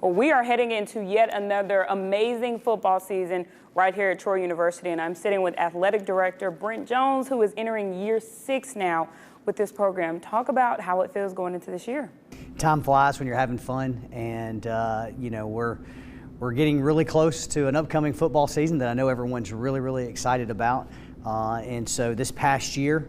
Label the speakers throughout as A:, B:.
A: Well, we are heading into yet another amazing football season right here at Troy University, and I'm sitting with Athletic Director Brent Jones, who is entering year 6 now with this program. Talk about how it feels going into this year.
B: Time flies when you're having fun, and you know, we're getting really close to an upcoming football season that I know everyone's really excited about. And so this past year,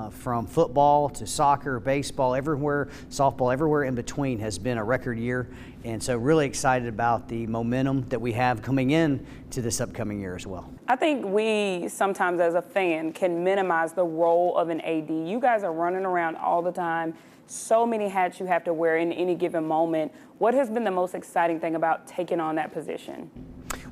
B: from football to soccer, baseball, everywhere, softball, everywhere in between has been a record year. And so really excited about the momentum that we have coming in to this upcoming year as well.
A: I think we sometimes as a fan can minimize the role of an AD. You guys are running around all the time. So many hats you have to wear in any given moment. What has been the most exciting thing about taking on that position?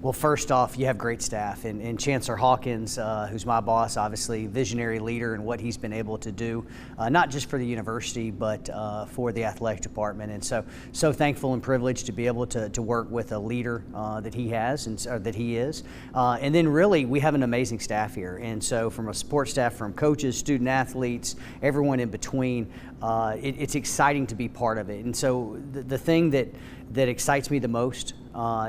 B: Well, first off, you have great staff, and Chancellor Hawkins, who's my boss, obviously visionary leader in what he's been able to do, not just for the university, but for the athletic department. And so thankful and privileged to be able to work with a leader that he has, or that he is. And then really, we have an amazing staff here. And so from a support staff, from coaches, student athletes, everyone in between, it's exciting to be part of it. And so the thing that excites me the most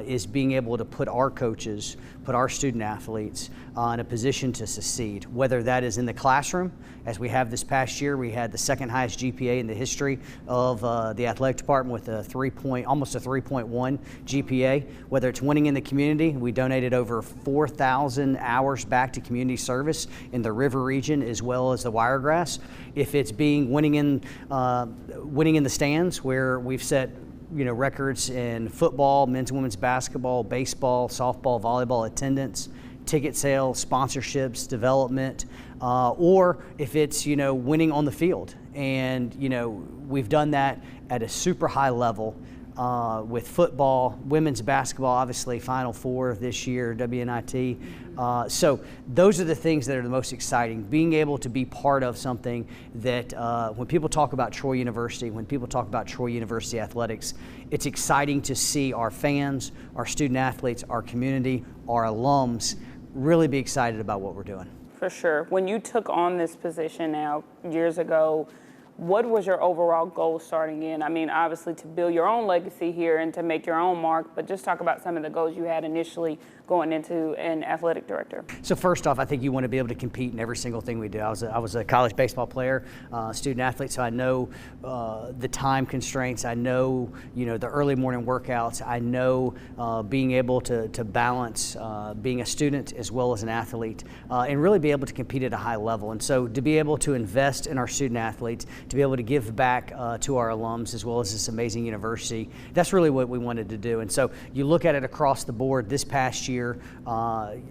B: is being able to put our coaches, put our student athletes in a position to succeed, whether that is in the classroom, as we have this past year. We had the second highest GPA in the history of the athletic department with almost a 3.1 GPA. Whether it's winning in the community, we donated over 4,000 hours back to community service in the river region as well as the Wiregrass. If it's winning in the stands, where we've set records in football, men's and women's basketball, baseball, softball, volleyball attendance, ticket sales, sponsorships, development, or if it's winning on the field. And we've done that at a super high level with football, women's basketball, obviously Final Four this year, WNIT. So those are the things that are the most exciting. Being able to be part of something that when people talk about Troy University, when people talk about Troy University athletics, it's exciting to see our fans, our student athletes, our community, our alums really be excited about what we're doing.
A: For sure. When you took on this position now years ago, what was your overall goal starting in? I mean, obviously to build your own legacy here and to make your own mark, but just talk about some of the goals you had initially going into an athletic director.
B: So first off, I think you want to be able to compete in every single thing we do. I was a college baseball player, student athlete, so I know the time constraints. I know the early morning workouts. I know being able to balance being a student as well as an athlete, and really be able to compete at a high level. And so to be able to invest in our student athletes, to be able to give back to our alums as well as this amazing university, that's really what we wanted to do. And so you look at it across the board. This past year,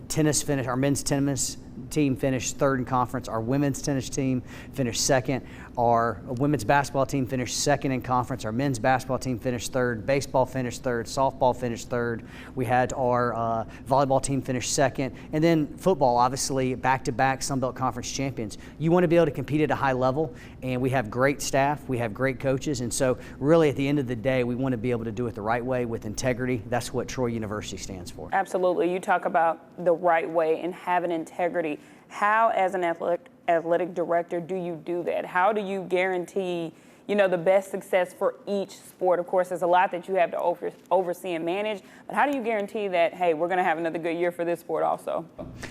B: tennis finished, our men's tennis team finished 3rd in conference. Our women's tennis team finished 2nd. Our women's basketball team finished 2nd in conference. Our men's basketball team finished 3rd. Baseball finished 3rd. Softball finished 3rd. We had our volleyball team finish 2nd. And then football, obviously, back-to-back Sun Belt Conference champions. You want to be able to compete at a high level, and we have great staff. We have great coaches. And so really at the end of the day, we want to be able to do it the right way with integrity. That's what Troy University stands for.
A: Absolutely. You talk about the right way and having integrity. How, as an athletic director, do you do that? How do you guarantee, the best success for each sport? Of course, there's a lot that you have to oversee and manage, but how do you guarantee that, hey, we're going to have another good year for this sport also?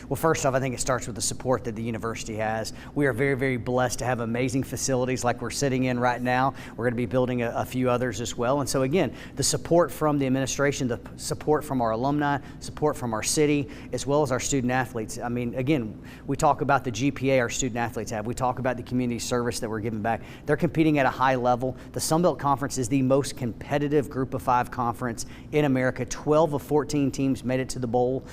B: Well, first off, I think it starts with the support that the university has. We are very blessed to have amazing facilities like we're sitting in right now. We're going to be building a few others as well. And so again, the support from the administration, the support from our alumni, support from our city, as well as our student athletes. I mean, again, we talk about the GPA our student athletes have. We talk about the community service that we're giving back. They're competing at a high level. The Sun Belt Conference is the most competitive Group of 5 conference in America. 12 of 14 teams made it to the bowl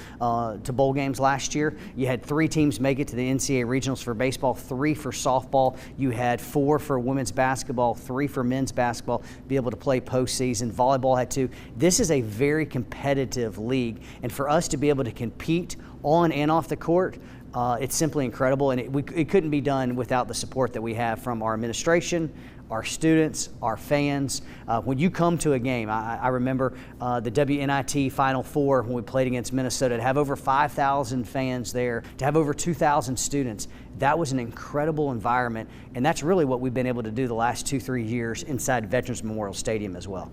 B: games last year. You had 3 teams make it to the NCAA regionals for baseball, 3 for softball. You had 4 for women's basketball, 3 for men's basketball, be able to play postseason. Volleyball had 2. This is a very competitive league, and for us to be able to compete on and off the court, it's simply incredible, and it couldn't be done without the support that we have from our administration, our students, our fans. When you come to a game, I remember the WNIT Final Four when we played against Minnesota, to have over 5,000 fans there, to have over 2,000 students. That was an incredible environment, and that's really what we've been able to do the last 2-3 years inside Veterans Memorial Stadium as well.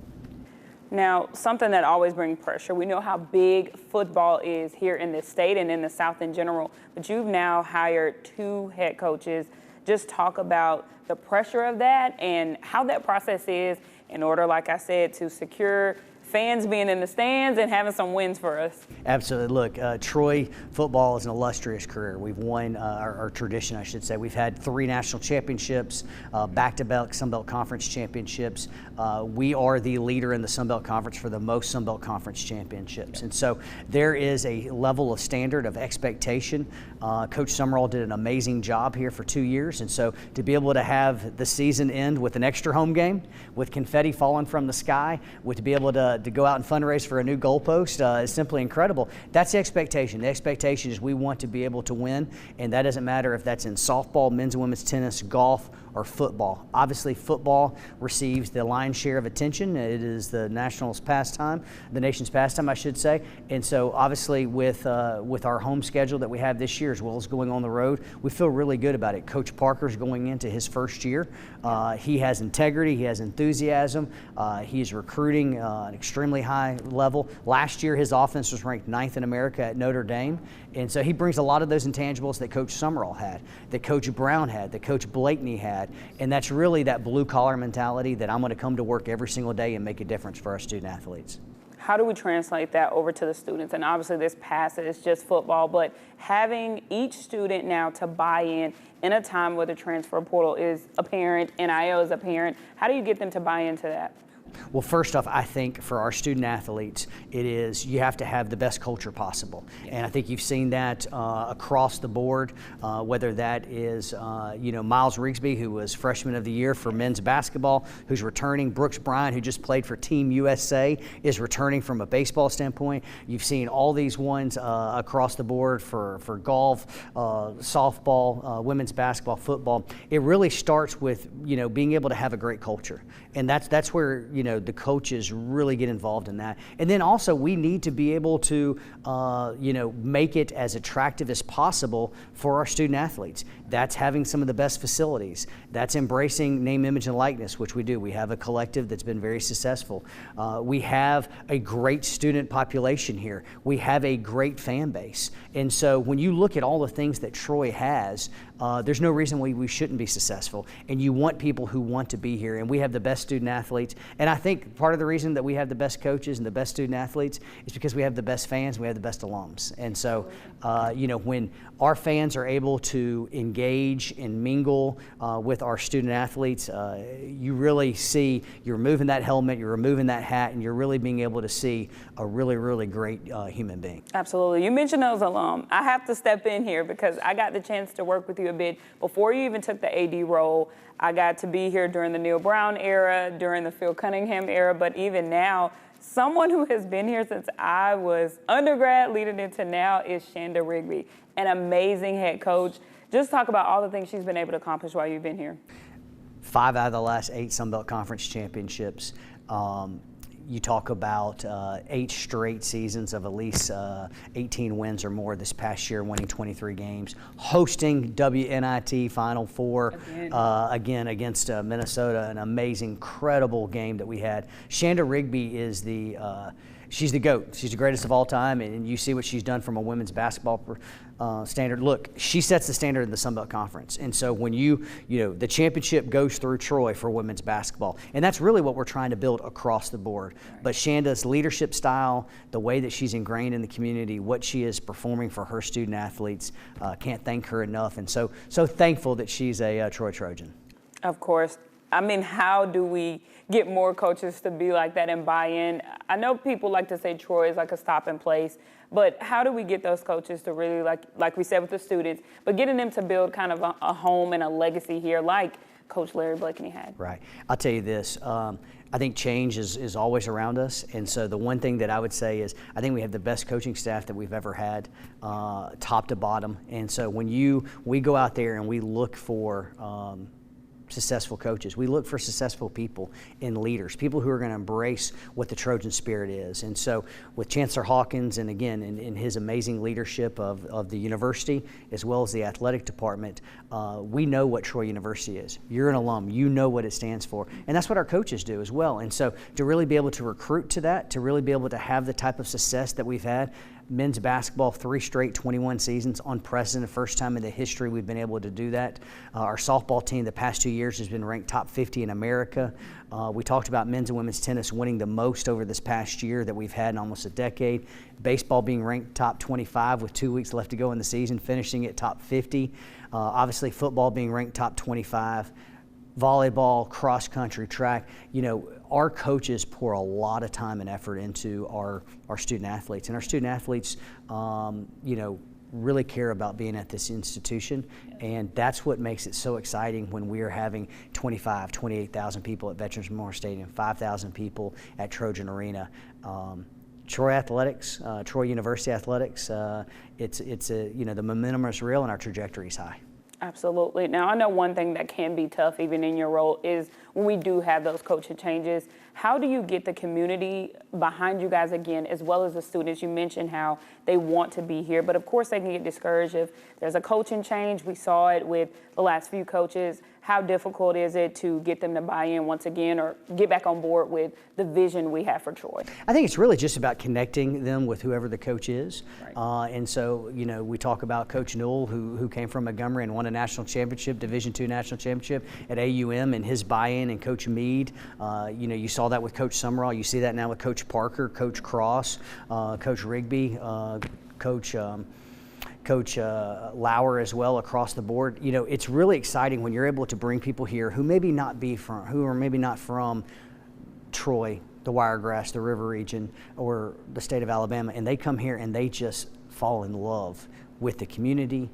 A: Now, something that always brings pressure, we know how big football is here in this state and in the South in general, but you've now hired 2 head coaches. Just talk about the pressure of that and how that process is in order, like I said, to secure fans being in the stands and having some wins for us.
B: Absolutely. Look, Troy football is an illustrious career. We've won our tradition, I should say. We've had 3 national championships, back-to-back Sun Belt Conference championships. We are the leader in the Sun Belt Conference for the most Sun Belt Conference championships. And so there is a level of standard of expectation. Coach Summerall did an amazing job here for 2 years. And so to be able to have the season end with an extra home game, with confetti falling from the sky, with to be able to go out and fundraise for a new goalpost is simply incredible. That's the expectation. The expectation is we want to be able to win, and that doesn't matter if that's in softball, men's and women's tennis, golf, or football. Obviously, football receives the lion's share of attention. It is the nation's pastime, the nation's pastime, I should say. And so, obviously, with our home schedule that we have this year, as well as going on the road, we feel really good about it. Coach Parker's going into his first year. He has integrity. He has enthusiasm. He is recruiting an extremely high level. Last year, his offense was ranked 9th in America at Notre Dame. And so he brings a lot of those intangibles that Coach Summerall had, that Coach Brown had, that Coach Blakeney had. And that's really that blue-collar mentality that I'm going to come to work every single day and make a difference for our student athletes.
A: How do we translate that over to the students? And obviously this past is just football, but having each student now to buy in a time where the transfer portal is apparent, NIL is apparent, how do you get them to buy into that?
B: Well, first off, I think for our student athletes, it is you have to have the best culture possible. And I think you've seen that across the board, whether that is, Miles Rigsby, who was Freshman of the Year for men's basketball, who's returning. Brooks Bryant, who just played for Team USA, is returning from a baseball standpoint. You've seen all these ones across the board for golf, softball, women's basketball, football. It really starts with, being able to have a great culture. And that's where, the coaches really get involved in that. And then also we need to be able to, make it as attractive as possible for our student athletes. That's having some of the best facilities. That's embracing name, image, and likeness, which we do. We have a collective that's been very successful. We have a great student population here. We have a great fan base. And so when you look at all the things that Troy has, there's no reason why we shouldn't be successful. And you want people who want to be here. And we have the best student athletes. And I think part of the reason that we have the best coaches and the best student athletes is because we have the best fans, we have the best alums. And so, when our fans are able to engage and mingle with our student athletes, you really see you're removing that helmet, you're removing that hat, and you're really being able to see a really, really great human being.
A: Absolutely. You mentioned those alum. I have to step in here because I got the chance to work with you a bit before you even took the AD role. I got to be here during the Neil Brown era, during the Phil Cunningham era, but even now, someone who has been here since I was undergrad leading into now is Shanda Rigby, an amazing head coach. Just talk about all the things she's been able to accomplish while you've been here. 5
B: out of the last 8 Sun Belt Conference championships. You talk about 8 straight seasons of at least 18 wins or more this past year, winning 23 games, hosting WNIT Final Four again against Minnesota, an amazing, incredible game that we had. Shanda Rigby is she's the GOAT. She's the greatest of all time, and you see what she's done from a women's basketball standard. Look, she sets the standard in the Sun Belt Conference. And so when the championship goes through Troy for women's basketball, and that's really what we're trying to build across the board. Right. But Shanda's leadership style, the way that she's ingrained in the community, what she is performing for her student athletes, can't thank her enough. And so thankful that she's a Troy Trojan. Of course.
A: I mean, how do we get more coaches to be like that and buy in? I know people like to say Troy is like a stopping place, but how do we get those coaches to really, like we said with the students, but getting them to build kind of a home and a legacy here like Coach Larry Blakeney had?
B: Right. I'll tell you this. I think change is always around us. And so the one thing that I would say is I think we have the best coaching staff that we've ever had, top to bottom. And so when we go out there and we look for successful coaches. We look for successful people and leaders, people who are going to embrace what the Trojan spirit is. And so with Chancellor Hawkins, and again, in his amazing leadership of the university, as well as the athletic department, we know what Troy University is. You're an alum, you know what it stands for. And that's what our coaches do as well. And so to really be able to recruit to that, to really be able to have the type of success that we've had, men's basketball, 3 straight 21 seasons, unprecedented, first time in the history we've been able to do that. Our softball team the past 2 years has been ranked top 50 in America. We talked about men's and women's tennis winning the most over this past year that we've had in almost a decade. Baseball being ranked top 25 with 2 weeks left to go in the season, finishing at top 50. Obviously football being ranked top 25. Volleyball, cross country, track, our coaches pour a lot of time and effort into our student athletes. And our student athletes, really care about being at this institution. And that's what makes it so exciting when we are having 28,000 people at Veterans Memorial Stadium, 5,000 people at Trojan Arena. Troy Athletics, Troy University Athletics, the momentum is real and our trajectory is high.
A: Absolutely. Now, I know one thing that can be tough even in your role is when we do have those coaching changes, how do you get the community behind you guys again, as well as the students? You mentioned how they want to be here, but of course they can get discouraged if there's a coaching change. We saw it with the last few coaches. How difficult is it to get them to buy in once again or get back on board with the vision we have for Troy?
B: I think it's really just about connecting them with whoever the coach is.
A: Right.
B: And so, we talk about Coach Newell, who came from Montgomery and won a national championship, Division II national championship at AUM, and his buy-in, and Coach Meade. You saw that with Coach Summerall. You see that now with Coach Parker, Coach Cross, Coach Rigby, Coach Lauer as well across the board. It's really exciting when you're able to bring people here who are maybe not from Troy, the Wiregrass, the River region, or the state of Alabama, and they come here and they just fall in love with the community,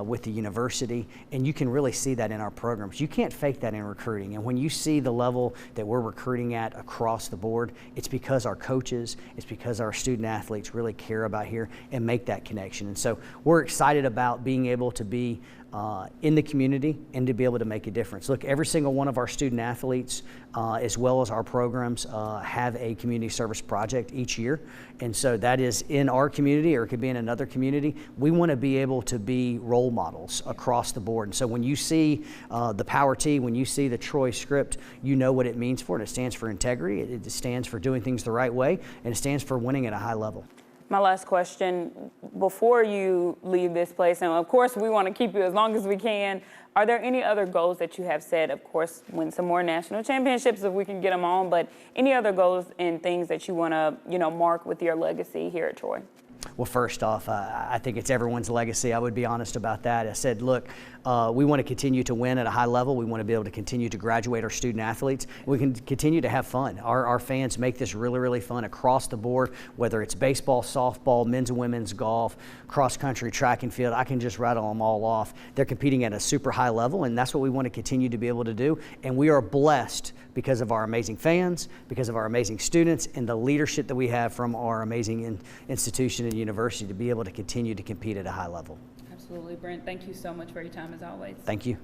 B: with the university, and you can really see that in our programs. You can't fake that in recruiting, and when you see the level that we're recruiting at across the board, it's because our coaches, it's because our student athletes really care about here and make that connection. And so we're excited about being able to be in the community and to be able to make a difference. Look, every single one of our student athletes, as well as our programs, have a community service project each year. And so that is in our community, or it could be in another community. We want to be able to be role models across the board. And so when you see the Power T, when you see the Troy script, you know what it means for it. It stands for integrity, it stands for doing things the right way, and it stands for winning at a high level.
A: My last question, before you leave this place, and of course we want to keep you as long as we can, are there any other goals that you have set? Of course, win some more national championships if we can get them on, but any other goals and things that you want to, mark with your legacy here at Troy?
B: Well, first off, I think it's everyone's legacy. I would be honest about that. I said, look, we want to continue to win at a high level. We want to be able to continue to graduate our student athletes. We can continue to have fun. Our fans make this really, really fun across the board, whether it's baseball, softball, men's and women's golf, cross country, track and field. I can just rattle them all off. They're competing at a super high level, and that's what we want to continue to be able to do. And we are blessed because of our amazing fans, because of our amazing students, and the leadership that we have from our amazing institution and university to be able to continue to compete at a high level.
A: Absolutely. Brent, thank you so much for your time as always.
B: Thank you.